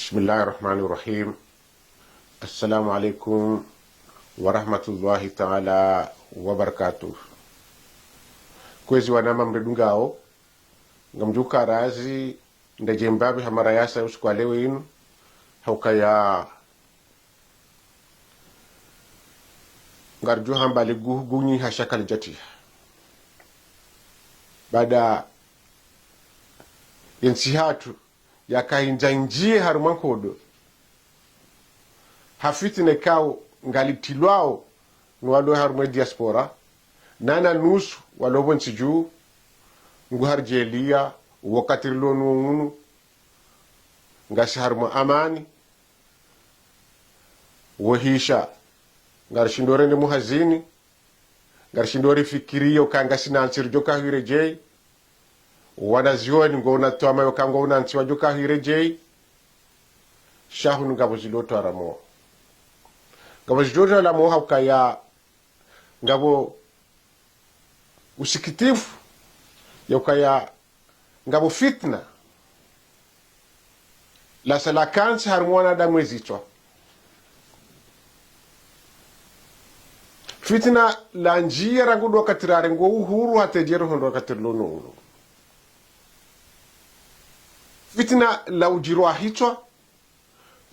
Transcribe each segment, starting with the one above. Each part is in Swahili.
Bismillahirrahmanirrahim. Assalamu alaikum wa rahmatullahi ta'ala wa barakatuh. Kwezi wanama mredungao ngamjuka razi ndajembabi hamara yasa usiku leo inu haukaya ngarju hambali gunyi hashakal jati baada yensihatu yakahinjanjie harumankodo hafitine kao ngalitilwao nwalo harume diaspora nana nusu walobon siju ngu harjelia wakati lonu ngasi haruma amani wahisha ngarshindore ne muhazini ngarshindore fikirio kangasi nansir joka hirejei wanazioni ngona toma yokango unansi wajoka hirejei shahunu ngabo ziloto aramo ngabo ziloto la moha ukaya ngabo usikitifu yokaya ngabo fitna la salakansi harumwana damwezitwa fitna la njia rangudo katirare ngo uhuru hatejero hondo katirlono fitna la ujirwa hitwa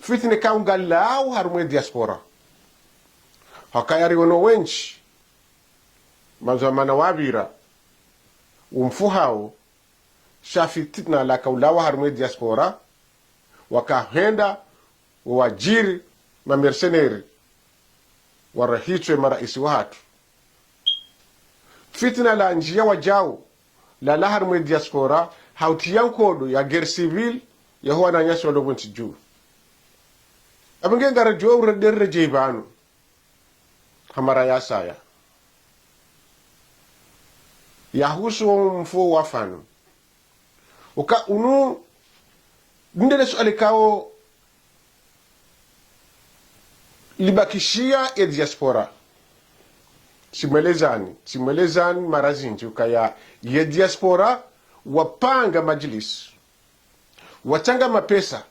fitna kaungalau harumwe diaspora hakayari wono wenchi mazamana wabira umfuhao shafitna la kaulawa harumwe diaspora wakahenda wajiri mamercenary warahitwe maraisi watu fitna la njia wajao la laharumwe diaspora hautiyankodo ya guerre civile ya huwa na nyasi walobonti juu abinge ngara jo urederre jeibanu hamara ya saya ya husu mfu wafanu uka unu ndele su alikao libakishia ya diaspora simelezani marazinji ukaya ya diaspora wapanga majlis watanga mapesa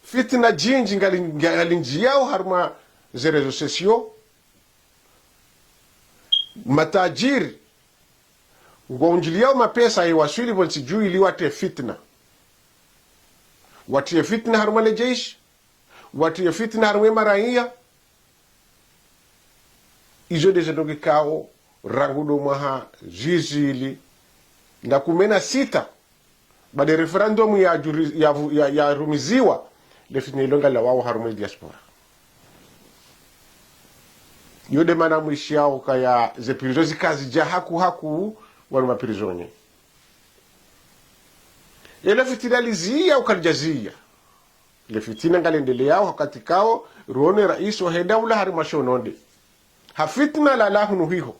fitna jinji ngalinjiao harma zerezo sesio matajiri ngonjiliao mapesa iwaswili bonsi juu ili wate fitna watie fitna harma lejeshi watie fitna harma maraia izo dezedogi kao rangudo maha zizili na kumena sita bade referendum ya rumiziwa lefine ilonga la wao harume diaspora yode mana mwishiao kaya ze prizozi kazi ja haku wanu maprizonye ele fitinalizia ukaljazia le fitina ngalendeleao wakati kao ruone rais wa hedaula harimashononde hafitna la lahunu hiho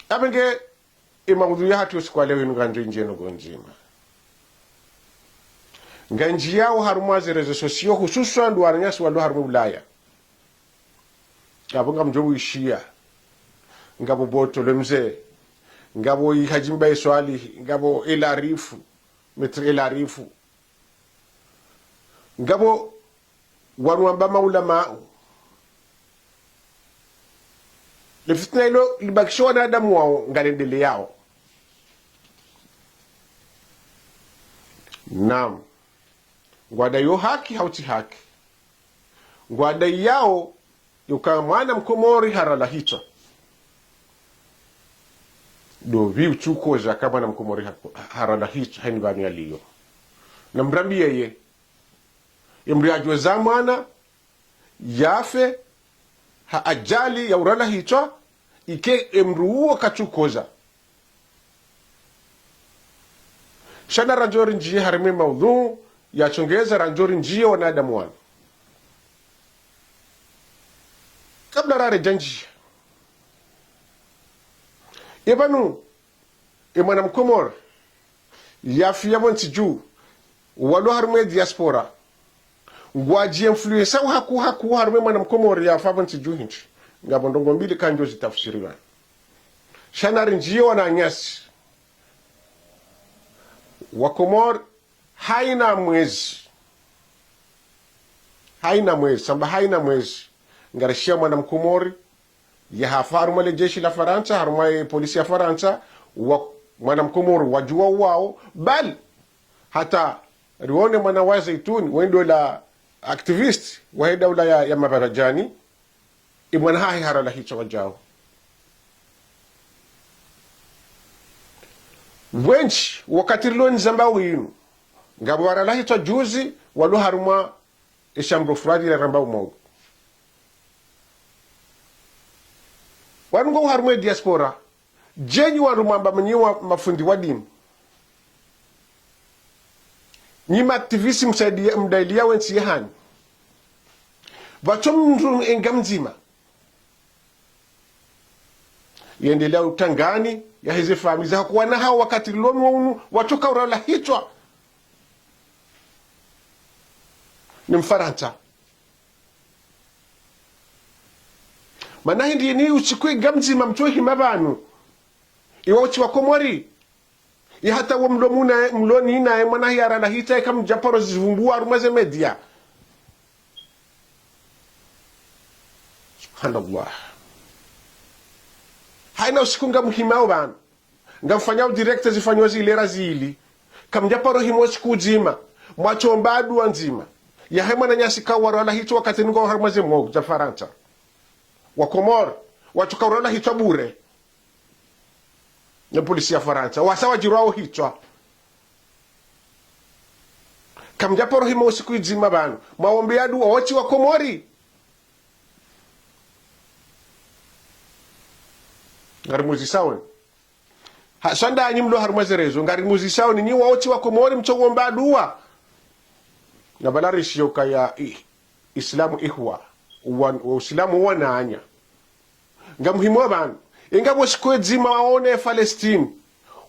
abenge imaudhu ya hatu usiku leo nganjo njeno gonjima nganji yao harumaze rezo sosio hususan duaranyasi walo harumu Ulaya ngabo ngamjobu ishia ngabo boto lemze ngabo ihajimba iswali ngabo elarifu metre elarifu ngabo wanuamba maulama le fitna ilo libakishwa na adamu wao ngalendele yao nam ngwada yo haki hauti haki ngwada yao yuka mwana mkomori harala hito do viu chuko za kama na mkomori harala hito haini bani aliyo na mrambi yeye imriajwe za mwana yafe ha ajali ya urala hito ike emruo kachukoza shana ranjori njie harime maudhu ya chongeza ranjori njie wanadamu wanu kabla rare janji ebanu emana mkomor ya fiya bonti juu walo harime diaspora ngwaji influensa haku harime mana mkomor ya fa bonti juu hinchi ngabondongo mbili kanjo zitafsiriwa shana rinjie wana nyasi wakomor haina mwezi samba haina mwezi ngarishia mwana mkumori ya hafaru male jeshi la Faransa harumai polisi ya Faransa mwana mkumori wajua wao bali hata rione mwana wa Zaituni wendo la activist wa dawla ya Mabarajani imwana hai harala hicho wajao wenchi wakati loni zambawinu ngabwara la hicho juzi walu haruma ishambro fradi la rambau mongo wanungo haruma diaspora jenyi warumamba mnyiwa mafundi wa dini nyima aktivisi mdailia wensi yehani wacho mndu engamzima yendelea utangani ya hizi fami za kuwa na hao wakati lomi waunu watoka urala hichwa ni Mfaransa mana hindi ni uchikwe gamzima mchwe himabanu iwa uchi wakomori ya hata wa mloni ina mwana hiara na hita kama japaro zivumbua arumaze media subhanallah haina usiku nga muhimao bana nga mfanyao director zifanywa zilera zili kama japaro himo siku jima mwachomba adua nzima ya hema na nyasi kawara la hicho wakati ngo arumaze mwogo za Faransa wa Komor watukaurana hicho bure na polisi ya Faransa wasawa jirao hicho kamjaporo himo siku izima banu maombi adu wachi wa Komori ngarimuzi sawa hasanda anyimlo harmazerezo ngarimuzi sawa ni wachi wa Komori mchogomba dua na balarishi yokaya Islamu ihwa wa Uislamu wananya ngamuhimu abantu ingabo sikwezima waone Palestine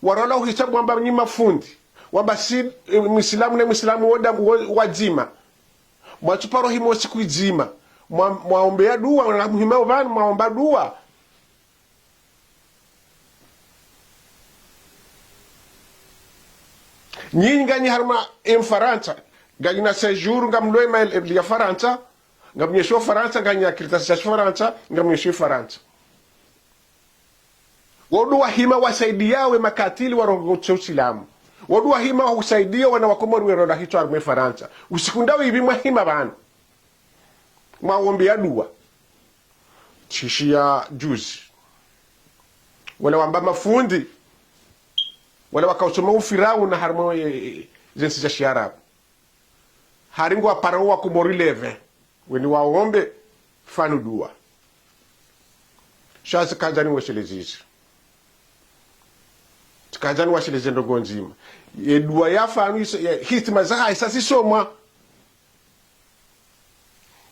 warala uhitabu wamba ni mafundi wamba si Muislamu na Muislamu woda wajima mwachuparo himo sikwezima mwaombea dua na muhimu abantu mwaomba dua nyinyi ngani harma Faransa ganyina séjour ngamloe mail ya Faransa ngamnyesho Faransa nganya kiritasi Faransa ngamnyesho Faransa wadu wahima wasaidiawe makatili warongoche Uislamu wadu wahima usaidia wana wakomori weroda hicho arme Faransa usikundawe hivi mwahima bana mwaombea dua chishia juzi wala wamba mafundi wala wakausoma ufirau na harmo zensi za shiarabu haringo aparawa kumori leve weni waombe fanu dua shazi kanzani weshelezizi kanzani washeleze ndogo nzima dua ya fanu hitima za isasi soma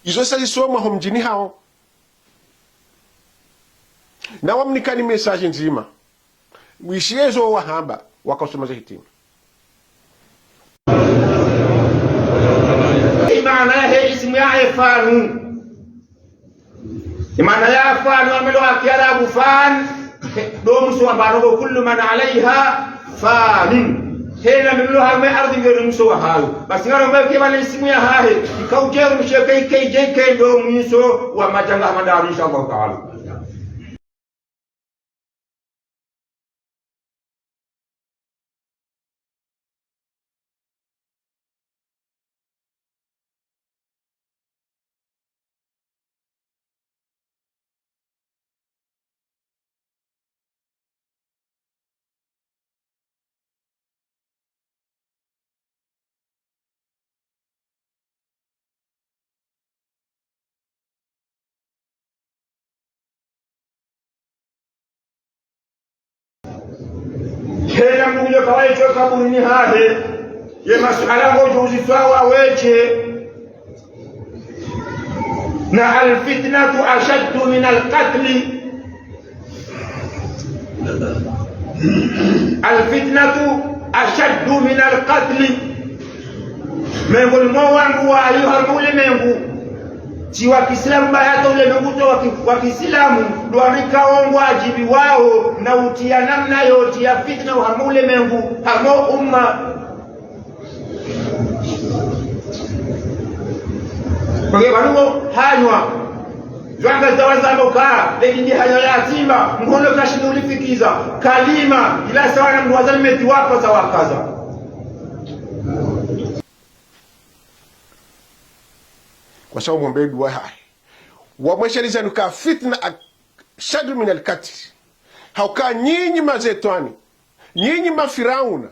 izo sasi soma homjini hao na wamnikani message nzima wishezo wahamba wakasoma za hitima معناه اسم يا فان معنى يا فان وعملوا كيراب فان دوم سو بانو كل من عليها فان هنا بيقولوا ما ارض غير مسو حال بس غير ما كيما اسم يا هاي كوجر مش كي جي كي دوم مسو وما جنga ما دار ان شاء الله تعالى hela mungu kawai cho kabuni hahe ye masuala ngojuzi sawa weche na alfitnatu ashaddu min alqatl alfitnatu ashaddu min alqatl mengu mwangu wa ayuha mule mengu si wa Kiislamu hata ule menguto wa Kiislamu ndo amikaongo ajibi wao na utia namna yote ya fitna uhamule mengu hamo umma Pake banugo hanywa zwanga zawazamba ukaa lakini hanywa yatima mkono kashinda ulifikiza kalima ila sawa na mtu wazalmeti wako sawa kaza. Kwa sababu mwombe dua hai wamweshaliza nuka fitna shadu min alkatl, hauka nyinyi mazetwani, nyinyi mafirauna,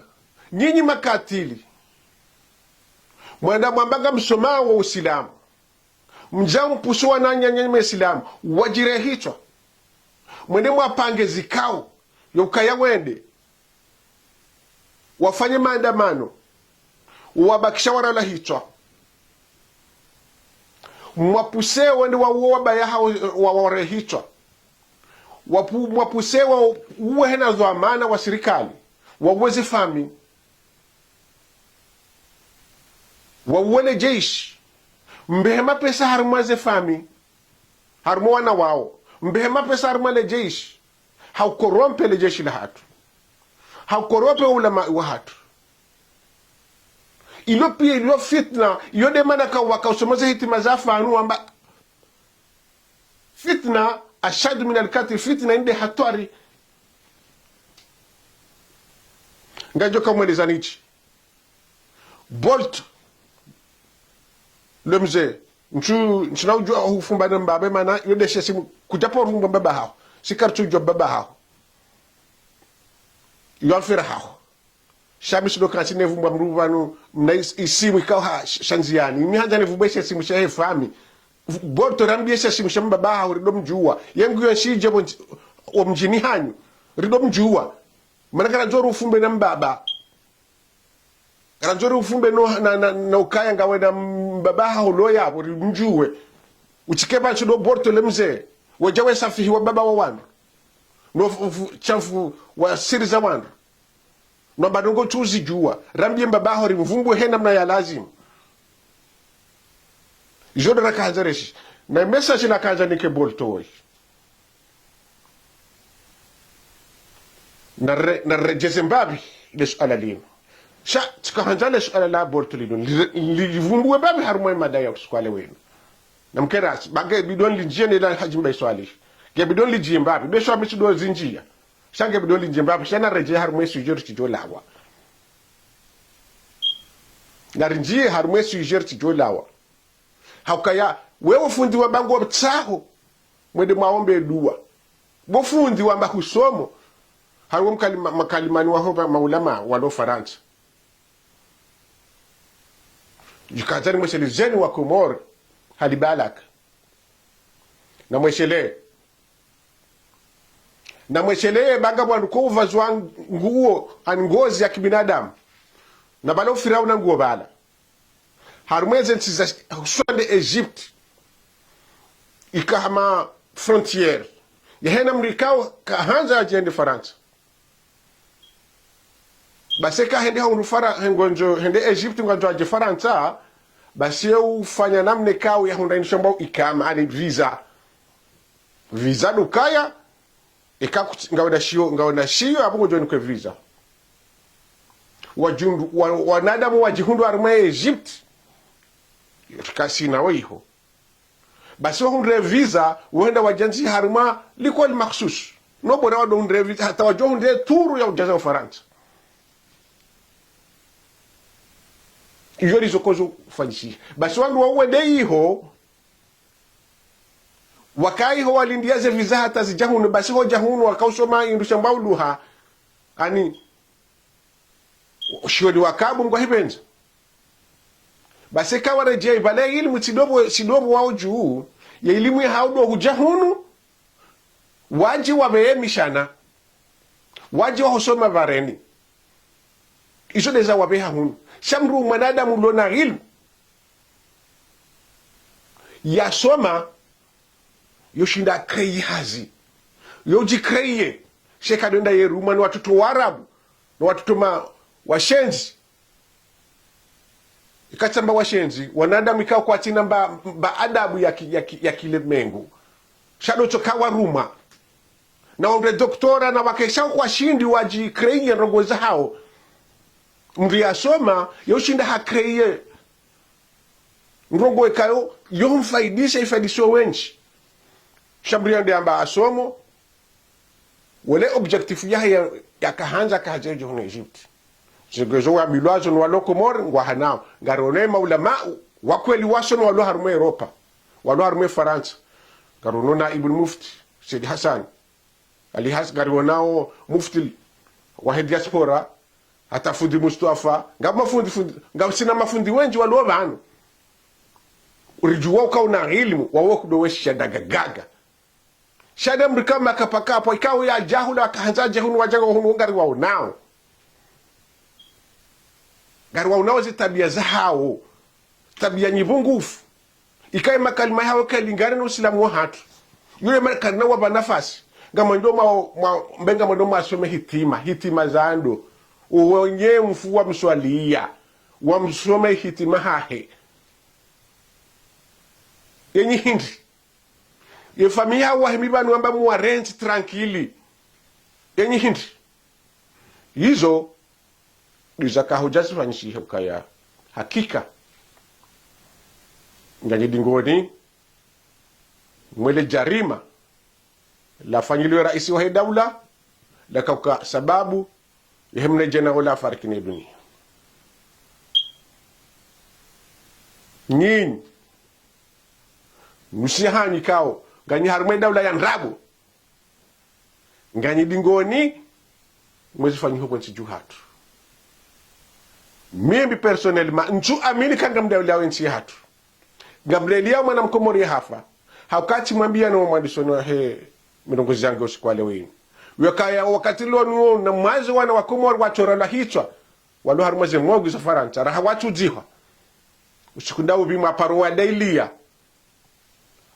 nyinyi makatili mwenda mwambaga msoma wa usilamu mjamu pusuwa na nyanyanyima islamu wajire hichwa mwende mwapange zikao yukaya wende wafanye maandamano wabakisha warala hichwa mwapuse wende wauwa bayaha waware hichwa mwapuse wa uwe hena dhamana wa serikali waweze fami wawele jeshi mbehema pesa harumwaze fami harumu wana wao mbehema pesa harumwale jeshi haukorompe le jeshi la hatu haukorompe ulama wa hatu ilo pia ilo fitna iyo demana ka wakausomeze hitima za fanu amba fitna ashadu min alkatl fitna inde hatari ngajo kamweleza nichi Bolt le mzee nchuna ujua hufumba na mbabe mana yode shesimu kujapo rumba mbaba hao sikartu job baba hao yon fira hao shamis do kansi ne vumba mruvanu na isimu ikawa shanziani mi hanja ne vumba shesimu shehe fami Bolt rambie shesimu shamba baba hao rido mjua yengu yon shije o mjini hanyu rido mjua mana kana joru ufumbe na mbaba ranjori ufumbe na ukaya ngawe na mbabaha uloya uri mjuwe uchikeba chudo Borto le mzee wajawe safihi wa baba wa wandu no chafu wa siri za wandu no badongo chuzi juwa rambie mbabaha uri mvumbu hena mna ya lazim jodo na kahazareshi na message na kahajanike Borto woi na rejeze mbabi lesu alalinu sha tukahanjale suala la Borto lidon livumbuwe babi harumwe madaya kuskwale wenu na mkeras bagay bidon linjie ne la hajimba swali ge bidon linjie mbabi be so misu do zinjia shange bidon linjie mbabi shana reje harumwe sujeur tijo lawa na rinjie harumwe sujeur tijo lawa hakaya wewe fundi wa bango mtsaho mwende maombe dua bo fundi wa mbakusomo harumwe makalimani wa hoba maulama walo Faransa jukazani mweshele zeni wa Komor halibalak na mweshele baga mwandu kuva zwa nguo angozi ya kibinadamu na balo firao na nguo bala harumweze ntiza uswande Egypt ikahama frontiere yahena mrikao kahanza ajende Faransa basi ka hende haunu fara hengonjo hende Egypt ngonjo aje Faransa basi ufanya namne kao ya honda nshamba ikama ani visa dukaya ngawda shio abu ngojo nikwe visa wajundu wanadamu wajihundu arma Egypt kasina wiho basi hundre visa wenda wajanzi harma liko makhsus no bona wado hundre visa hata wajo hundre turu ya ujaza Faransa ijori zokozo fanisi basi wandu wawende iho wakai ho walindiaze visa hata zijahunu basi ho jahunu wakausoma indusha mbawluha ani shiodi wakabu ngwa hibenza basi kawa rejea ibale ilmu sidobo wao juu ya elimu ya haudo hujahunu waji wabeyemishana waji wahosoma vareni iso deza wabeha hunu shamru mwanadamu lona ilmu yasoma yoshinda krei hazi yoji kreiye sheka donda yeruma ni watoto wa Arabu na watoto washenzi ikachamba washenzi wanadamu ikao kwa tina mba adabu ya kile mengu shado chokawa ruma na onde doktora na wakesha kwa shindi waji kreiye rogoza hao mri asoma yoshinda hakreiye nrongo ekayo mfaidisha ifaidisho wenchi shambria ndiamba asomo wale objectif ya kahanza kahajejo na Egypt zigezo wa milwazo no lokomor ngwa hanao garone maulama wa kweli waso no walo harume Europa walo harume France garunona ibn mufti Said Hassan ali garunao mufti wa diaspora hata fundi Mustafa sina mafundi wengi walo bano urijuwa ukauna ilmu wawo kudowesha dagagaga shada mrikama kapakapo ikawa ya jahula kahanzaje hunu wajaga hunu ngari wao nao ngari wao nao zitabia za hao tabia nyibungufu ikaye makalima hao kalingana na Uislamu wa hatu yule makalina wa banafasi ngama ndo mbenga ndo masome hitima zando uwenye mfuwa mswalia wa msome hitima hahe yenye hindi ye familia wa himibanu amba muwa rent tranquili yenye hindi hizo nizaka hujasi fanyishi hukaya hakika nganye dingoni mwele jarima la fanyiliwe raisi wa daula la kauka sababu yehemne jena wala farikini dunia nyinyi musihani kao ngani harume daula ya nrabu ngani dingoni mwezi fanyi huko nchiju hatu mimi personnellement nchu amini kanga mdaula wa nchi hatu Gabrielia mwana mkomori hafa haukati mwambia na mwandisoni wa milongozi zangu usikwale wini wakaya wakati lonu na mwazi wana wakomori wachora la hichwa walo harumaze mwogu za Faransa raha watu jiha usikunda ubi maparo wa dailia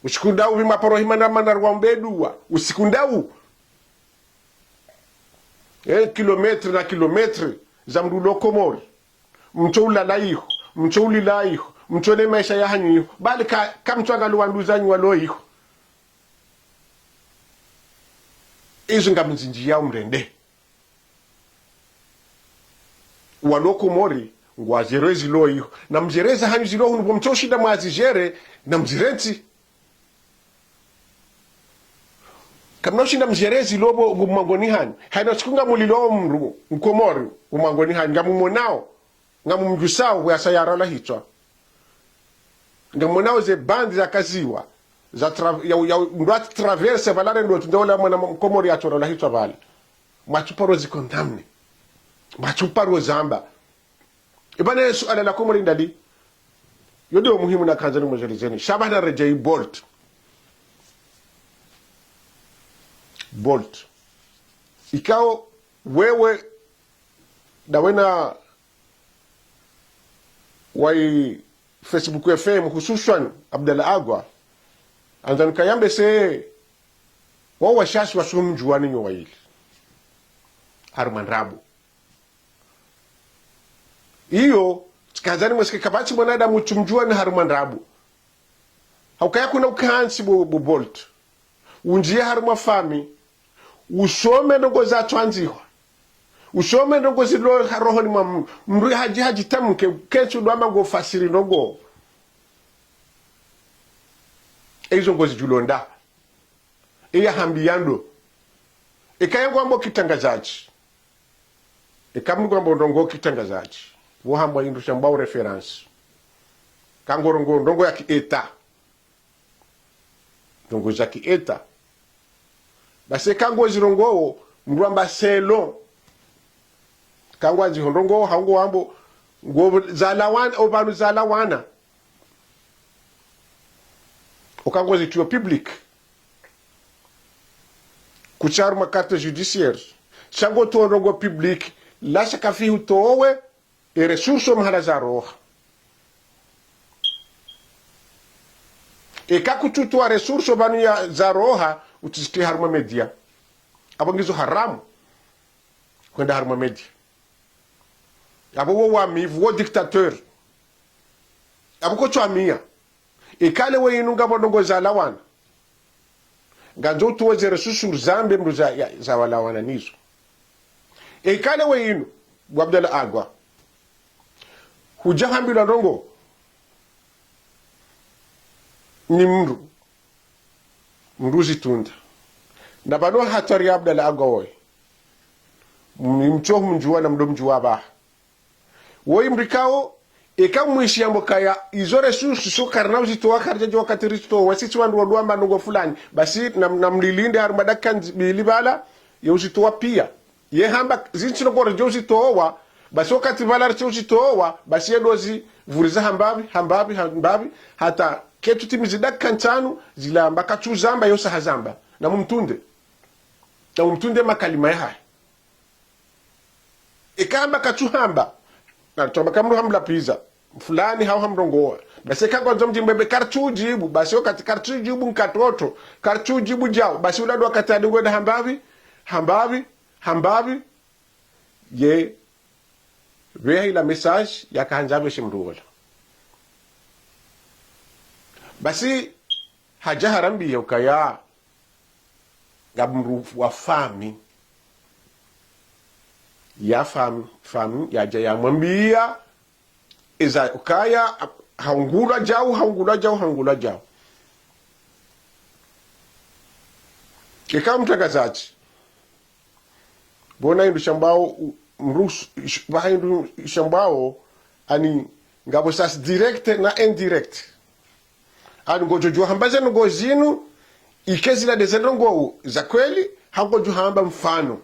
usikunda ubi maparo himana wa mbedua usikunda kilometri na kilometri za mdulo komori mchoula laiho mchouli laiho mchone maisha ya hanyu bali kamchwanga luwanduzanyu walo iho izo ngamzinji yao mrende waloko mori ngwazerezi lo iho na mjereza hanyu zilo hunu mchoshida mwazijere na mzirenti kamna ushinda mjerezi lobo ngumangoni hanyu haina chikunga mulilo mkomori umangoni hanyu ngamumonao ngamumjusao kwa sayara la hichwa ngamonao ze bandi za kaziwa za ndwati traverse valare ndo tundola mwana mkomori achora la hichwa vale machuparo zikondamne machuparo zamba ibana Yesu ala la komori ndali yodo muhimu na kanzani mwajelizeni Shabana Rejai Bolt ikao wewe dawena wai Facebook FM hususan Abdalla Agwa anzan kayambe se wa shashi wa sumjuani nyo waili Harman Rabu iyo tikazani mwesike kabachi mwanadamu chumjuani Harman Rabu haukaya kuna ukansi bu Bolt unjie haruma fami usome ndogo za twanziwa usome ndogo zilo roho ni mri haji tamuke kenchu dwama go fasiri ndogo ezo ngozi julonda iya hambiyando ikayengo ambo kitangazaji ikamungo ambo ndongo kitangazaji wo hambo indu shambao reference kangorongo ndongo ya kieta ndongo za kieta base kango zirongo mramba selo kangwazi hondongo hango hambo ngo zalawan obanu zalawana okangwazi tuyo public kucharma carte judiciaire chango tondongo public la shakafi utowe e resurso mahala za roha e kakututua resurso banu ya za roha utisikie haruma media abangizo haramu kwenda haruma media abo wo wamivu wo dictateur abo ko chwamia ikale we inunga bonongo za lawana nganzo tuweze resusu zambe mruza za walawana nizo ikale we inu Abdalla Agwa hujahambila ndongo ni mndu zitunda na bano hatari abdala agowe mchohu mjua na mdo mjua ba woi mrikao ikamwishi ya mbokaya izore susu karna uzitoa karjaji wakati rito wasisi wandu wadua manungo fulani basi na mlilinde harumadaka bilibala ya uzitoa pia ye hamba zinchino kwa rejo uzitoa basi wakati vala rejo uzitoa basi ya dozi vuriza hambabi hata ketu timizidaka nchanu zila mbaka chuzamba yosa hazamba na mumtunde makalima ya hai ikamba kachuhamba na toba kamru hamla pizza fulani hao hamrongoa basi kagwa nzomji mbebe karchu jibu basi wakati karchu jibu nkatoto karchu jibu jao basi ulado wakati adungo na hambavi ye vehi la message ya kahanjabe shimruola basi haja harambi ya ukaya gabmru wa fami ya fami ya jaya mwambia iza ukaya haungula jao kika mtagazaji bona indu shambao mrusu bahindu shambao ani ngabo sas direct na indirect ani ngojo hambaze ngo zinu ikezi la dezengo za kweli hangojo hamba mfano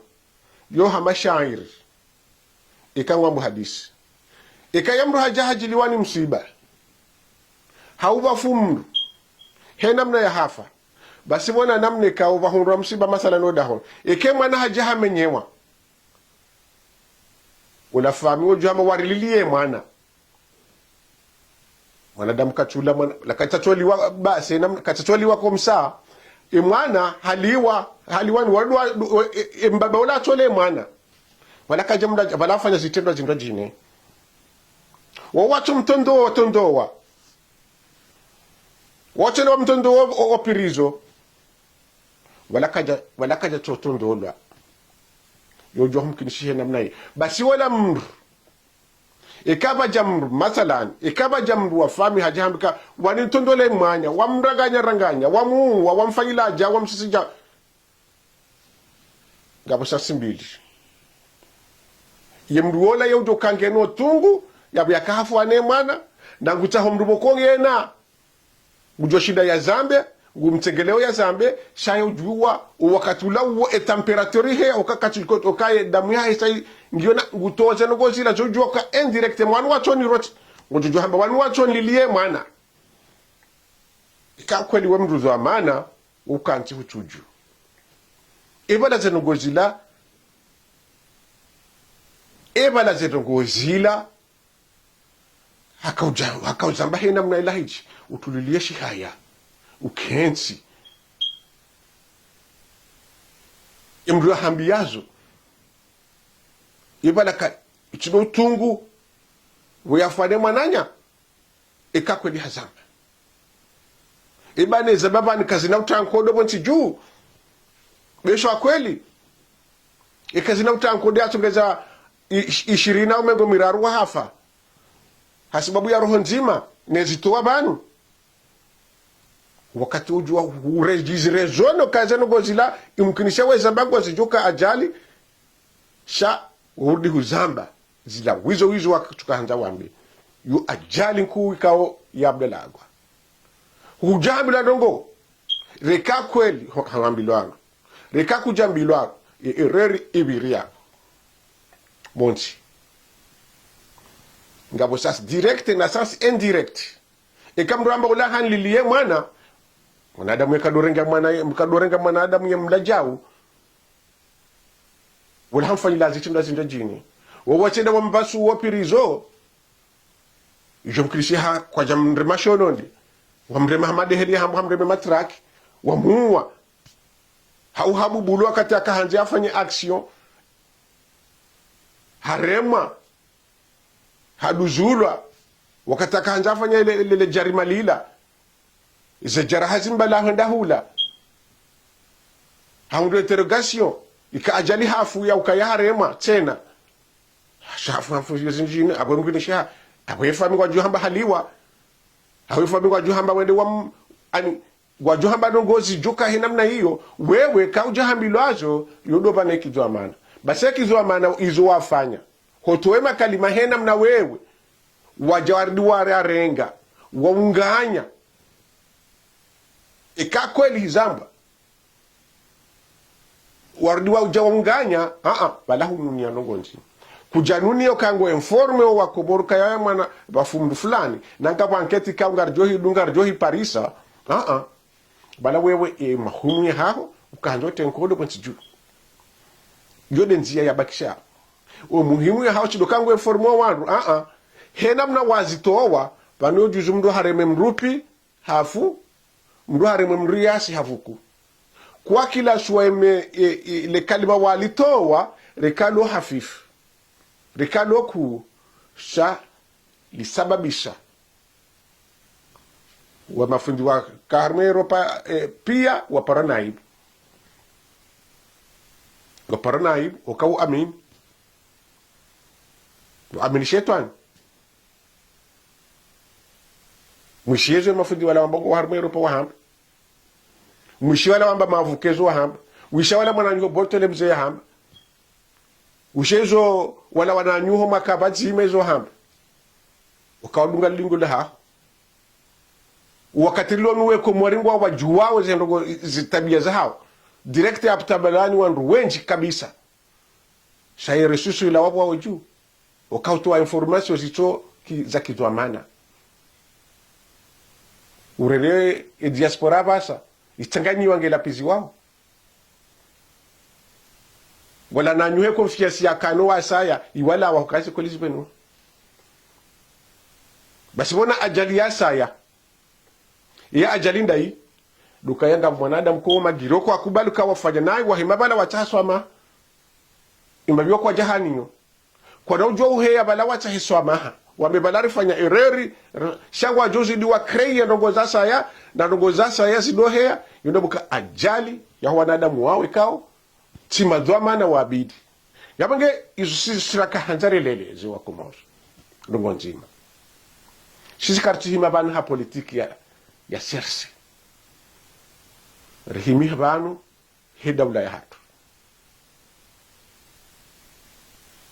yo hamba shairi ikangwa muhadisi ikayamru hajahajiliwani msiba hauba fumru he namna ya hafa basi bona namna kauba hunra msiba masala no dahon ikemwana hajaha menyewa unafahami ujama warililie mwanadamu kachula la kachacholiwa basi namna kachacholiwa kwa msaa mwana haliwani wadwa mbaba ula chole mwana wala kajamda wala fanya zitendo zinga jine wawacho mtondowa wacho na mtondowa opirizo wala kaja chotondolwa yojo humkinishihe namna hii basi wala mru ikaba jamru masalan ikaba jamru wa fami hajambika wanitondole mwanya wamranganya wamuwa wamfanyilaja wamsisija ngabo sasimbili yemruola yojo kangeno tungu yabu yakahafu ane mwana na ngutaho mrubo yena ngujo shida ya zambe ngumtegeleo ya zambe shayo juwa wakati ula uo temperature he okakachiko okaye damu ya sai ngiona ngutoze no gozila jojo ka indirect mwana wacho ni rot ngujo hamba wanu wacho lilie mwana ikakweli we mruzo wa maana ukanti huchuju ibada zeno gozila hakaujamba hena mna ilahiji utulilie shihaya ukensi imru hambiyazo ibalaka ichino tungu weyafane mwananya ikakweli hazamba ibane zababa ni kazi na utankodo bonti juu besho akweli ikazi na utankodo atungeza 20 na umego miraru wa hafa hasibabu ya roho nzima nezitoa banu wakati ujua urejizirezono kazeno gozila imkinisha weza mbangu wazijuka ajali sha urudi huzamba zila wizo wakatuka hanza wambi yu ajali nkuu ikao ya abdelagwa hujambila dongo reka kweli hamambilwano reka kujambilwano ireri ibiria monti ngabo sas direct na sas indirect ikamramba ula hanlilie mwanadamu mkadorenga mwanadamu ya mlajau wala hamfanyi lazi chinda zinda jini wawachenda wambasu wapirizo jomkrishi ha kwa jamrema shonondi wamrema hamade heli hamrema matraki wamuwa hauhabu bulu wakati akahanzi afanye action harema haduzulwa wakati akahanzi afanye ile jarima lila ize jarahazim bala handa hula haundu interrogation ika ajali hafu ya ukaya harema tena hafu yozinjini abwe mwini shaha abwe fami kwa juhamba haliwa abwe fami kwa juhamba wende ani wajo hamba nongozi joka hinamna hiyo wewe kauja hambilwazo yodoba na kizwa maana basi kizwa maana izo wafanya hotoema kalima henamna wewe wajawardi ware arenga waunganya kweli hizamba wardi wa ujawaunganya balahu nunia nongonzi kujanuni okango informe wa koboruka ya mwana bafundu fulani nanga banketi kaungar johi parisa bala wewe mahumye haho ukanjo tenkodo konsiju yode nzia ya bakisha o muhimu ya haho chidokango informe wa wandu henamna wazitowa bano juzu mdo hareme mrupi hafu mdo hareme mriasi hafuku kwa kila sueme le kalima walitowa rekalo hafifu rekalo ku sha lisababisha wa mafundi wa Karmelo pia wa Paranaib wakau amin shetani mwishiyezo mafundi wala wamba wa Karmelo pa wahamba mwishi wala wamba mavukezo wahamba wisha wala mwananyo botele mzee hamba ushezo wala wananyuho makabazi mezo hamba ukawadunga lingo laha wakati lo nuwe ko moringwa wa juwao zendo zitabia za hao direct aptabalani wandu wenji kabisa shairi susu ila wapo wa juu wakautoa information zito za kizwamana urele diaspora basa itanganyi wangela pizi wao wala nanyuhe konfiansi ya kano wa saya iwala wakasi kolisi benu basi bona ajali ya saya ya ajali ndai dukayanga mwanadamu ko magiroko akubali ka wafanya naye wahimabala wachaswama imabyo kwa jahaniyo kwa dojo uheya bala wachahiswama wamebalari fanya ereri shangwa jozi diwa kreye ndongoza saya na ndongoza saya sidoheya yondobuka ajali ya wanadamu wao ikao timadwa mana wabidi yabange izo siraka hanzare lele ziwa kumozo ndongo nzima sisi kartihima bana ha politiki ya serse rihimi banu he dawla ya hatu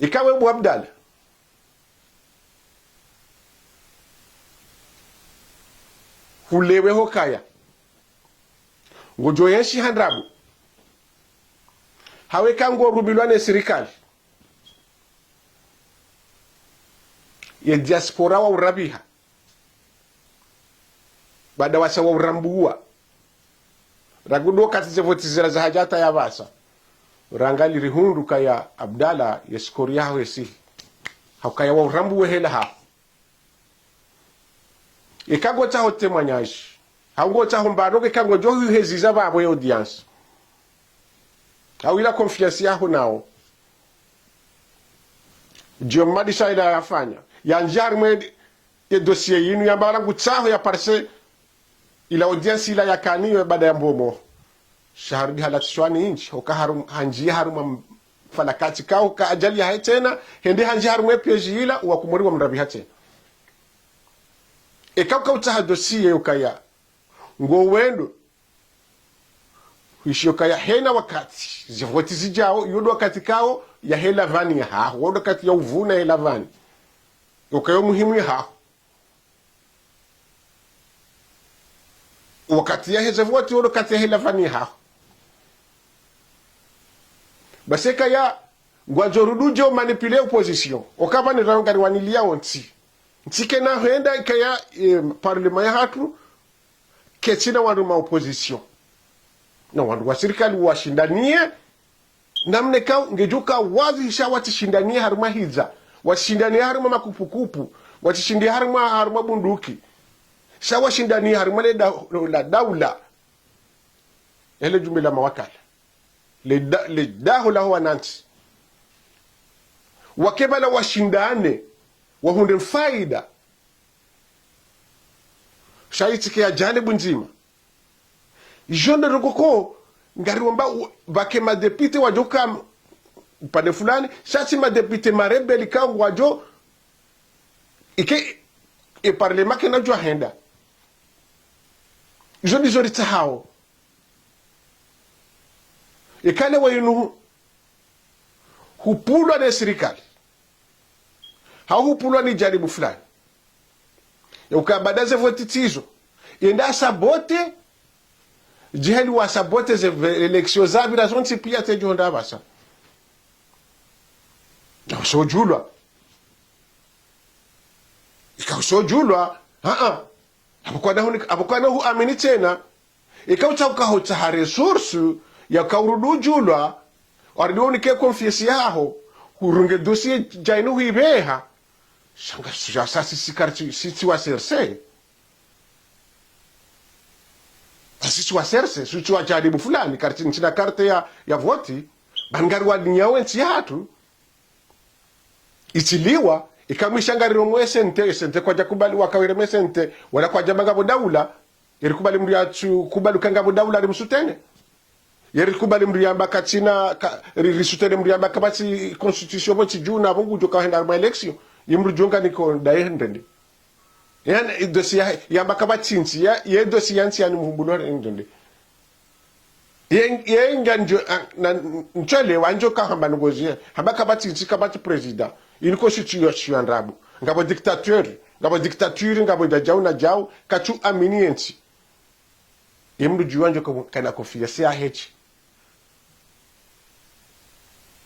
ikawe bu Abdalla hulewe hokaya ngojo yenshi handrabu hawe kango rubilwane serikali ya diaspora wa urabiha baada wasa wa urambuwa ragudo katize votizira za hajata ya basa rangali rihundu kaya Abdalla yeskori yaho yesi hakaya wa urambuwe hela ha ikago cha hote manyashi hango cha hombano ke kango johu heziza babo ya audience hawila confiance yao nao ndio madisha ila yafanya ya njarme ya dossier yinu ya barangu tsaho ya parse ila audience ila yakaniwe baada ya mbomo shaharudi halatishwani inchi hoka harum hanjia harum falakati kao ka ajali ya tena hende hanjia harum peji ila wakumuri wa mrabi hate ekauka utaha dossier ukaya ngo wendo hishoka ya hena wakati zivoti zijao yodo wakati kao ya hela vani ya haa wodo wakati ya uvuna hela vani ukayo muhimu ya haa wakati ya hezavoti wodo wakati ya hela vani ya haa baseka ya ngwajoruduje manipule opposition okaba ni rangari wanilia onti ntike na henda kaya parlement ya hatu kechina wandu ma opposition na wandu wa serikali washindanie namne ka ngejuka wazi sha watishindanie haruma hiza washindanie haruma makupukupu watishindie haruma bunduki sha washindanie haruma la daula ele jumla mawakala le dahu lahu wananti wakebala washindane wahunde faida shaitike ya janibu nzima jone rogoko ngari wamba bake madepite wajoka upande fulani shati madepite marebeli kangu wajo ike parlement ke najua henda jodi jodi tahao ikale wayinu hupulwa na serikali hupulwa ni jaribu fulani ya ukabadaze voti tizo yenda sabote jiheli wa sabote ze eleksio zabira zonti pia tejo ndabasa na sojulwa ikasojulwa abukwana hu amini tena ikauta ukahota ha resource ya kaurudujulwa ordoni ke confiance yaho hurunge dossier jainu hibeha shanga ya sasi sikarti siti wa serse sisi wa serse sisi wa jaribu fulani karti nchina karte ya voti bangari wa dinyawe nchi hatu itiliwa ikamwishangariro mwesente kwa jakubali wakawire mesente wala kwa jamanga bodaula yerikubali mriatu kubali kanga bodaula rimsutene yerikubali mriamba katina risutene mriamba kabati constitution bo tijuna bongu joka henda ma election yimru jonga niko daendende yani dossier yamba kabati nti ye dossier yanti yani muhumbulo ndende ye nganjo na nchole wanjo ka hamba ngozie hamba kabati nti kabati president une constitution rabu ngabo dictature ngabo dajau na jau kachu aminiensi yemdu juanjo kana confiance ya hechi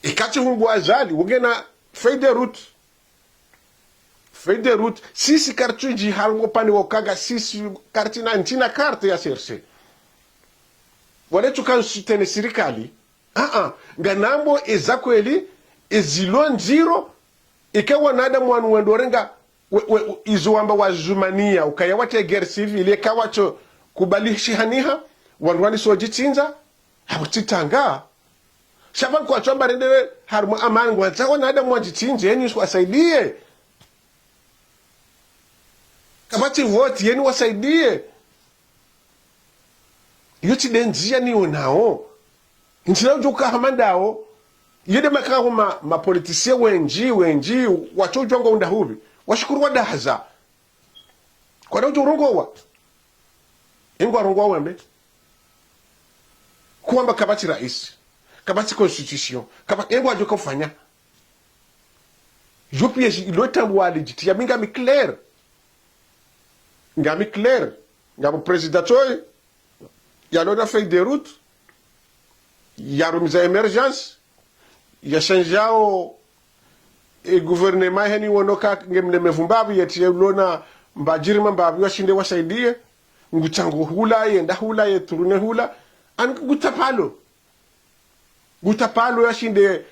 ikati humbu azali ugena feuille de route sisi kartuji halmo pani wokaga sisi kartina ntina carte ya serse wale tukansutene serikali nganambo ezakweli ezilo nziro ikawa nada mwanu wendorenga izuwamba wazumania ukaya wate guerre civile ikawa cho kubalishi haniha wanwani soji tinza habutitanga shaban kwa chomba rendere harmu amani wanzawa nada mwaji tinza yeni wasaidie kabati vote yeni wasaidie yuti denzia ni unao nchina ujuka hamandao yede makaho ma politicien wenji wachojwanga unda hubi washukuru wadahaza kwa daujo rongowa ingwa rongowa wembe kuamba kabati rais kabati constitution kabati ingwa joka kufanya jopie ilota wali jitia minga mi clair ngamo president toy ya lona feuille de route ya rumiza emergence ya shanjao gouvernement heni wonoka ngemne mevumbabu yetie lona mbajiri mambabu washinde wasaidie nguchangu hula yenda hula yeturune hula an gutapalo yashinde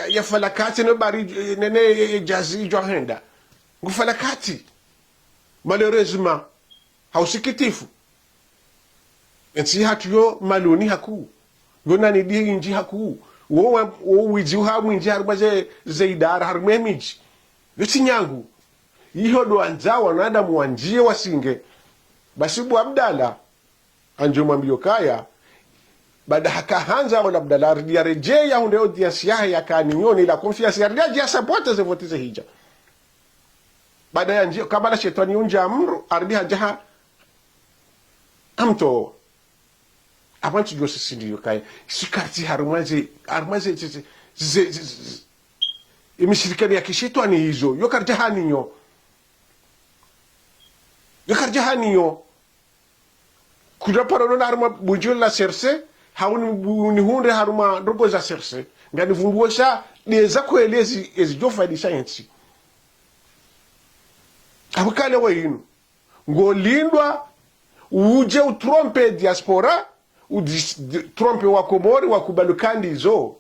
ya falakati no bari nene jazi johenda ngufalakati malheureusement hausikitifu ensi hatuyo maloni haku gona ni die inji haku wo wiju ha mwinji harba ze idara harme miji yuti nyangu iho do anzawa na adamu wanjie wasinge basibu Abdalla anjo mwambio kaya bada hakahanza wala Abdalla ya rejea hunde audience ya kaninyoni la confiance ya rejea sapote ze vote ze hija bada ya njio kabala shetani unja amru ardi hajaha amto abantu jose sindiyo kaya sikati harumaze imishirikani ya kishetani hizo yokarjahaniyo kudaparo na haruma bujul la serse hauni hunde haruma rogo za serse ngani vunguosha neza kwelezi ezijofa di science abukale wayinu ngolindwa uje utrompe diaspora trompe wa Komori wakubalukandi zo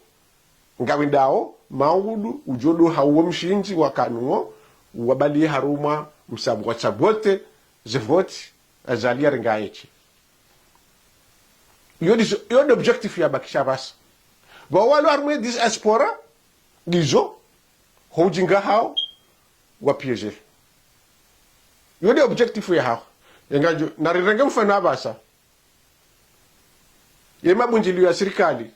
ngawindao maudu ujodo hawo mshinji wakanuo wabali haruma msabu wachabote zevoti azalia ringaechi yodi objectif ya bakisha basa wawalo harumwe diaspora gizo hojinga hao wapiege yodi objectif ya hao yengajo narirenge mfano abasa yema bunjili ya serikali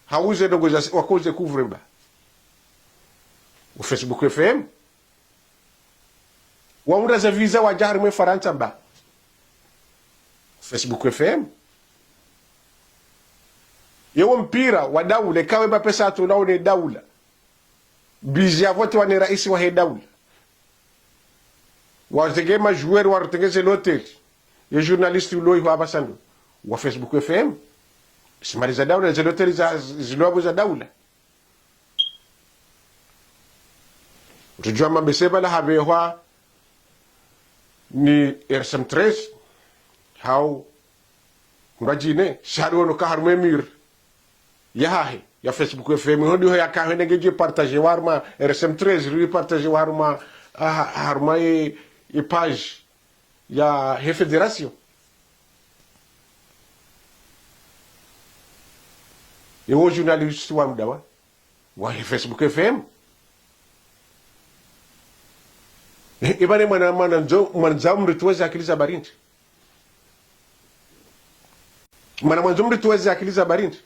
hauze dogo wakoze kuvreba u Facebook FM waunda za visa wa jari mwe Faransa ba Facebook FM. Yewo mpira wa daula ikawe ba pesa tunao ni daula. Bizi avote wa ni raisi wa he daula. Watege majueri watege hotel. Ye journalisti uloi hapa sandu. Wa Facebook FM. Simaliza daula za hotel ziloabo za daula. Tujua mabeseba la habewa ni RSM3 hao ngajine shari wono ka harme mir ya Facebook FM hodi ho yakka hene ngeje partager warma RSM3 ri partager warma harma e page ya he federation e o journaliste wa mdawa wa Facebook FM ibane mwanzo mrituweza akiliza barinti mwanzo mrituweza akiliza barinti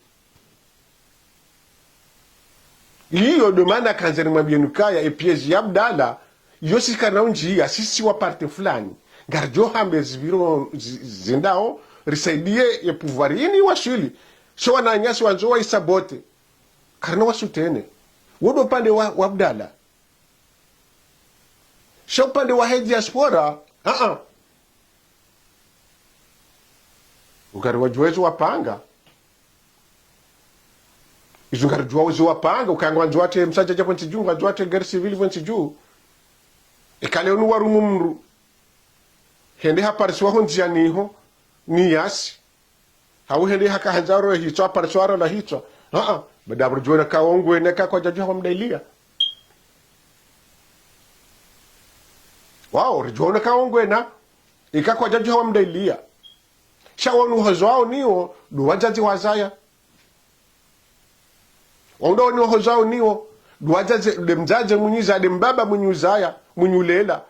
hiyo domanda kanzani mwambienuka ya piège ya Abdalla yosi kana unji ya sisi wa parti fulani garjo hambe zibiro zindao risaidie ya pouvoirini washili so wananyasi wanzo wa isabote karna wasutene wodo pande wa Abdalla sha upande wa he diaspora ukari wajuwezo wapanga izungari juwezo wapanga ukanga wanjuwate msaja japo ntiju wanjuwate gari civili ntiju ikale unu warumu mru hende haparisiwa honjia niho ni yasi hau hende haka hanjaro hicho haparisiwa la hicho badabru juwe na kaongwe neka kwa jaju hawa mdailia wao rijuona kaongwe na ikakwa jaju hawa mdailia shawonu hozao niyo duwajaji wazaya ondo ni hozao niyo duwajaji demjaje munyiza dembaba munyuzaya munyulela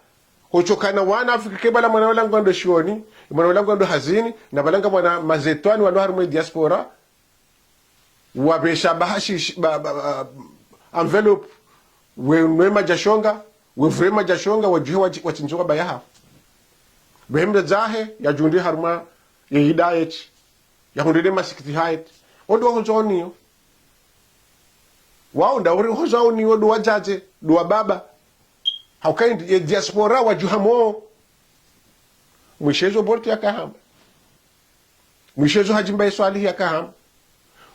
hochokana wana Afrika kebala mwana wala ngando shioni mwana wala ngando hazini na balanga mwana mazetwani walo harumwe diaspora wabesha bahashi envelope we majashonga we vrema jashonga wajuhe wachinjoka bayaha behemda zahe ya jundi haruma ya hidayet ya hundede masikiti hayet odo hozoni yo wao ndauri hozoni yo do wajaje do wababa haukaindi ya diaspora wajuhamo mwishezo borti yakahamba mwishezo hajimba swali yakahamba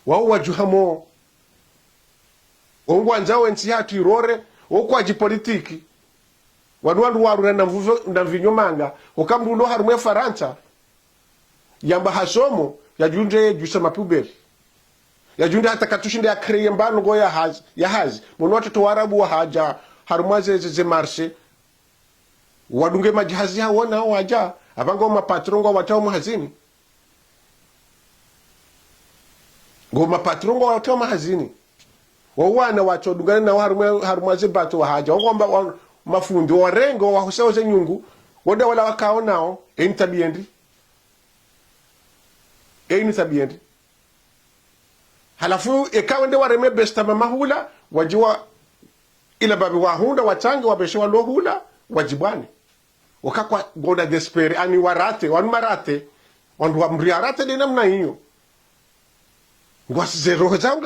wao wajuhamo ongo anzao ensi hatu irore okwa jipolitiki wanwandu waru na mvuzo na vinyomanga okamrulo harumwe Faransa yamba hasomo ya junje jusa mapubeli ya junde hata katushinde ya kreye mbano go ya hazi mono watoto warabu wa haja harumwaze ze marche wadunge majihazi hao wana hao haja abango mapatrongo watao mahazini go mapatrongo watao mahazini wawana wachodungana na harumwaze bato wa haja ngomba mafundi warengo wahusauze nyungu wode wala wakao nao enitabiendi halafu ikawende wareme besta mamahula wajiwa ila babi wahunda wachange wabeshewa lohula wajibwane wakakwa goda despere ani warate wanumarate wandu wa mriarate dina mna hiyo ngwasize roho zao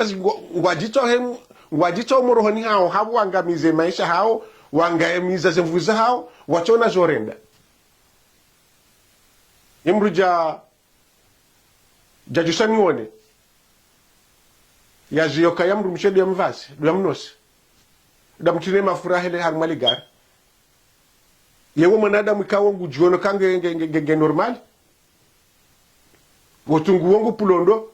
ngwajito morohoni hao habu wangamize maisha hao wangamiza zemvuza hao wachona zorenda imruja jajusani wone yaziyoka yamru mshedu ya mvasi du yamnosi damtine mafurahele harmaligar yewo manadamu ikawo ngujuono kange normal wotungu wongu pulondo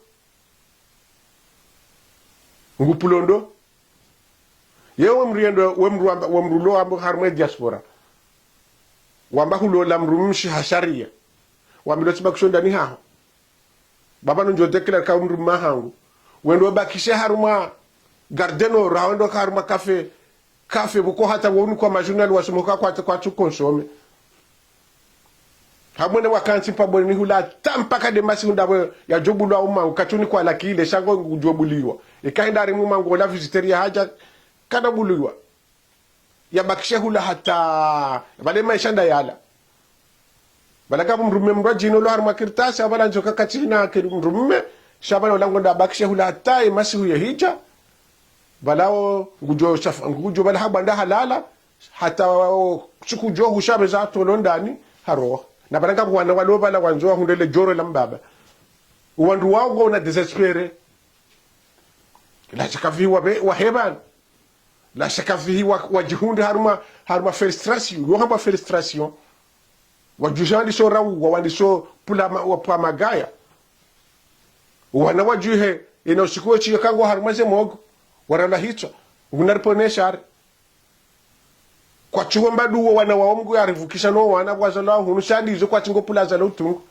yewo mriendo wemrulo ambo harme diaspora wamba hulo lamrumshi hasharia wamiloti bakushonda ni haho baba njote kila ka umru mahangu wendo bakisha haruma gardeno rawendo haruma kafe buko hata wonu kwa majurnal wasumuka kwa tu consome hamwene wakansi paboni hula tampaka de masi ndabo ya jobulu au mangu katuni kwa lakile shango ngujobuliwa ikaenda rimu mangu la visiteria haja kada buluwa ya bakisha hula hata bale maisha nda yala balaka mrume mrwa jino lo harma kirtasi abala njoka kachina mrume shabana ulangonda bakisha hula tai masihu ya hija balao ngujo bala habanda halala hata chuku jo hushabe za tolondani haro na balanga wana waloba la wanzoa hundele joro la mbaba uwandu wao ngona desespere la chakaviwa be waheban la chakaviwa wajihunde harma frustration yo hamba frustration wajujandi so rawu wandi so pula wa magaya wana wajuhe ina shikuwe chiyo kango harmaze mogo warala hicho unarponesha kwa chuomba duwo wana waomgu ya rivukisha no wana wazala hunushadi hizo kwa chingo pula za lutungu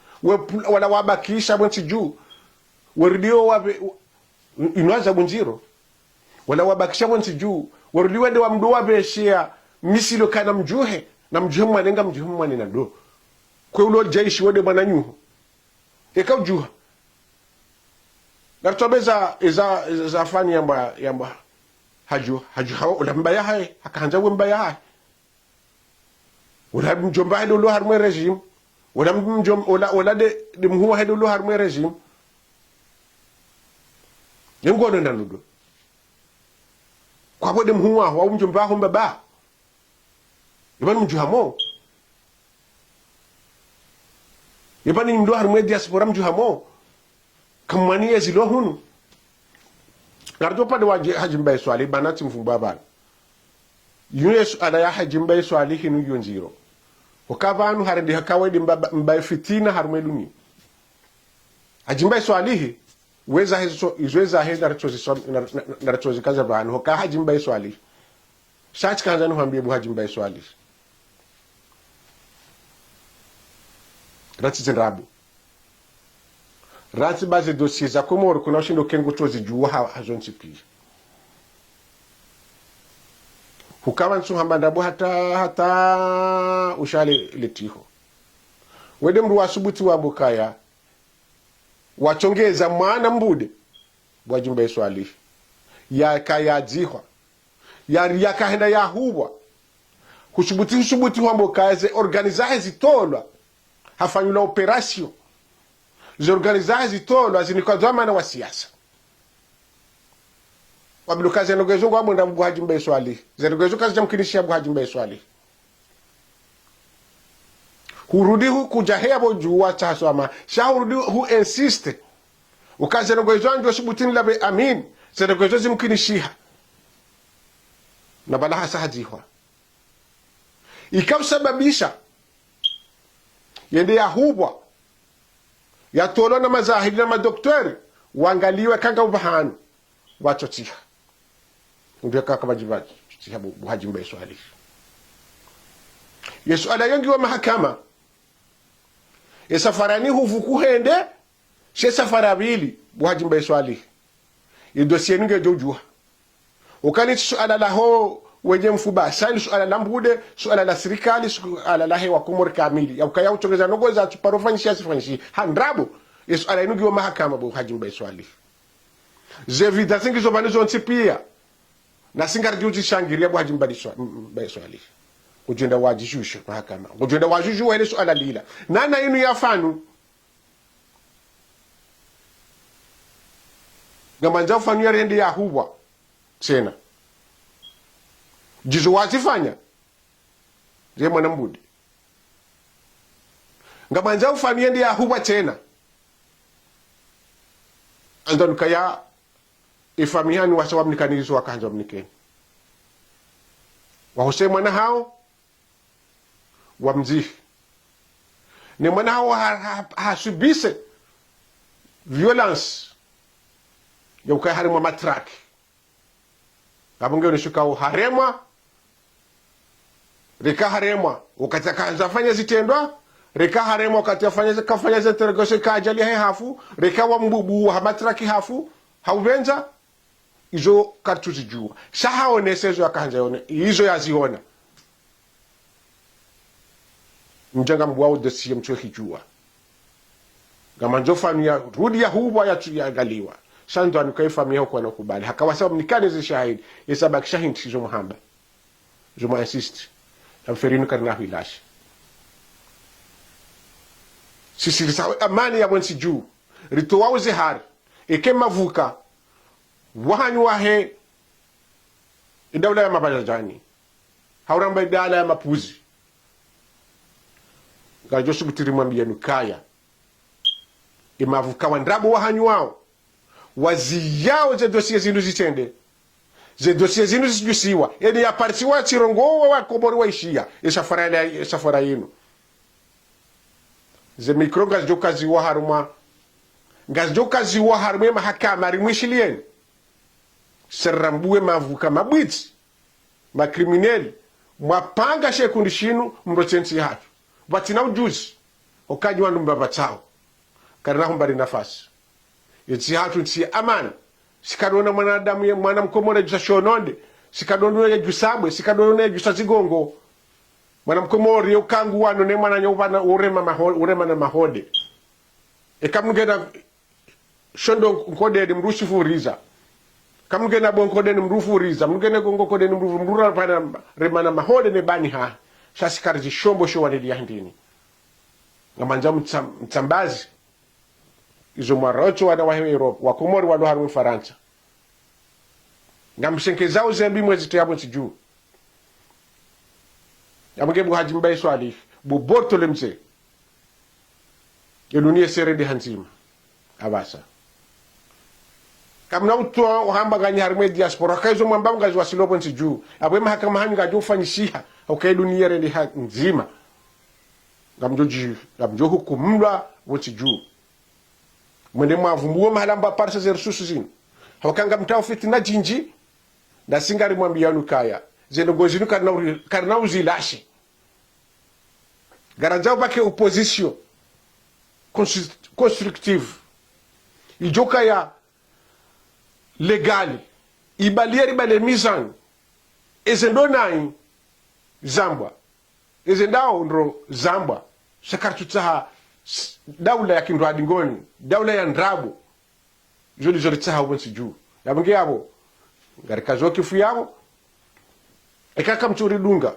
wala wabakisha mwenchi juu waridio wabe inuaza bunjiro wala wabakisha mwenchi juu waridio wade wa mdu wabeshia misilo kana mjuhe na mjuhe mwanenga mjuhe mwanena do kwe ulo jaishi wade mwananyuhu eka ujuha nartobeza za fani yamba haju hawa ula mbaya hai hakahanza we mbaya hai ula mjomba hedo lo harmwe regime ula de mhuwa hedo lo harmwe regime yengono nanudo kwa bode mhuwa wa mjomba ho mbaba yabani mjuhamo yabani mdo harmwe diaspora mjuhamo kamani ya zilo hunu nardo pade waje hajimba swali banati mfumba bana yunes ala ya hajimba swali hinu yonziro okavanu haredi hakawedi mba fitina harmeluni hajimba swali weza hizo izweza heza naratozi kaza bana hoka hajimba swali shach kanza no hambie bu hajimba swali ratizirabu rati baze dossier za komoro kuna ushindo kengo chozi juwa hazonchi pia hukawa nsu hambandabu hata ushale letiho wede mru wasubuti wa bukaya wachongeza mwana mbude wajumba iswali ya kaya dzihwa ya kahenda ya huwa husubuti wa bukaya ze organizahe zitolwa hafanyula operasyon zorganizaje zitolo azinikazama na wa siasa wabilukazi anogezo ngo abonda mbuhaji mbe swali zerogezo kazi jamkinisha mbuhaji mbe swali hurudi hu kujahea bojuwa taswama sha hurudi hu insiste ukazi anogezo ndio subutini labe amin zerogezo zimkinisha na bala hasa hajihwa ikabsababisha yende ya hubwa ya tolo na mazahiri na madoktori wangaliwe kanga ubahanu wachotiha ndio kaka majibaji tihabu buhaji mbe swali yesu ala yongi wa mahakama ya safarani huvuku hende she safara bili buhaji mbe swali idosie ninge jojua ukani suala la ho wenye mfuba sali suala la mbude suala la serikali suala la hewa kumori kamili ya ukaya uchongeza nogoza tuparofanyisha sifanyishi handrabo yesu ala inugi wa mahakama bu haji mba swali zevida singi zobanizo ntipia na singardi ujishangiria bu haji mba swali ujenda wajishusha mahakama ujenda wajushu wele suala lila nana inu yafanu ngamanza ufanywa rende ya huwa tena jizo wazifanya je mwana mbudi ngamanza ufanywa rende ya huwa tena andon kaya ifamihani wasawa mnikanizo wakanza mnikeni wahose mwana hao wamzihi ni mwana hao hasubise violence ya ukaya harimwa matraki kabunge unishukao haremwa rika haremwa ukati kanzafanya zitendwa rika haremwa ukati kafanya zinterogoshe kajali hafu rika wa mbubu wa matraki hafu hauvenza izo kartuzijua shahaonesezo yakanja yone izo yaziona mjanga mbwao desiye mchwe hijua gamanzo famia rudi ya huwa ya galiwa sando anukai famia huko anakubali hakawasa mnikane zi shahidi yesabaki shahidi sizo muhamba zo ma insist amferinu karna hilashi sisi risawe amani ya mwensi juu rituwao zihari eke mavuka wahanyu wahe idawla ya mabajajani hauramba idala ya mapuzi gajosu butiri mwambia nukaya imavuka wandrabu wahanyu wao waziyao ze dosie zinu zitende ze dosie zinu zijusiwa eni ya parisiwa chirongowa wa komori wa ishia esafara yinu ze mikro gazjoka ziwa haruma gazjoka ziwa harume mahakama rimwishilieni serrambuwe mavuka mabwiti makrimineli mwapanga shekundi shinu mrochensi hatu batina ujuzi okaji wandu mbabatao karina humbari nafasi yetsi hatu nsi amani sikadona mwanadamu ye mwana mkomore jusa shononde sikadona ye jusabwe sikadona ye jusa zigongo mwana mkomore ye ukangu wano ne mwana nyovana urema na mahode ekamugena shondo nkode mrushi furiza kamugena bonkode mrufuriza mugena gongokode mrufurura pana remana mahode ne bani ha shasikari zishombo sho waneli handini ngamanja mtsambazi izo mwarocho wana wa Europe wa Komori wa haru Faransa ngamshenke zao zembi mwezi tuyabo nsijuu yamugebu hajimbai swali buborto lemse yelunie serede hanzima abasa kamna utwa hamba ganyi harme diaspora kaizo mwamba ngazi wasilopo nsijuu abwe mahakama hanyu gajo ufanyishiha ukaidunia rede hanzima ngamjo hukumlwa wonsijuu mwende mwavumbuwa mahalamba parsa zersusu zinu hawakanga mtao fitina jinji na singari mwambia nukaya zeno gozinu karna uzilashe garanjao bake opposition constructive ijoka ya legali ibalieri bale mizan ezendo nai zambwa ezendao ndro zambwa shakartutaha daula ya kindu adingoni daula ya ndrabu joli joli tsaha wonsi juu yabnge yabo garika zoki fu yabo ekaka mchuri dunga